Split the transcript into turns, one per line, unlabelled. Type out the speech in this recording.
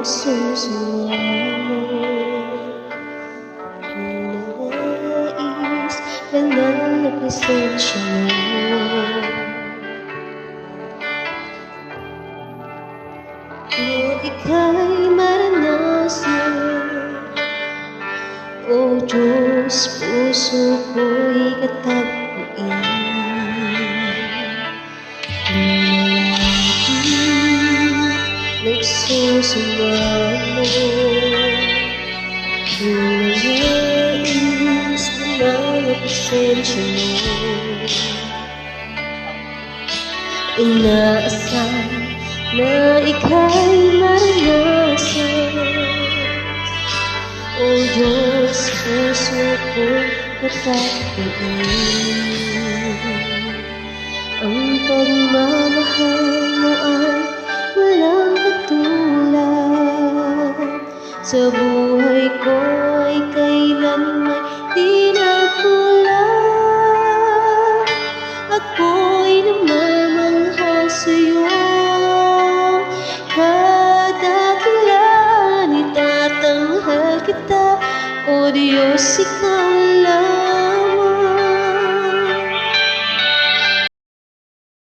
Nagsusumamo nais banal na presensya mo. O ika'y maranasan, O Diyos, puso ko'y katagpuin. Nagsusumamo nais banal na presensya mo. Inaasahan na ika'y maranasan, O Diyos, puso ko'y katagpuin. Ang pagmamahal mo ay walang katulad, sa buhay ko ay kailanman di nagkulang. Ako'y namamanghal sa'yo, kadakilan itatanghal kita, O Diyos, ikaw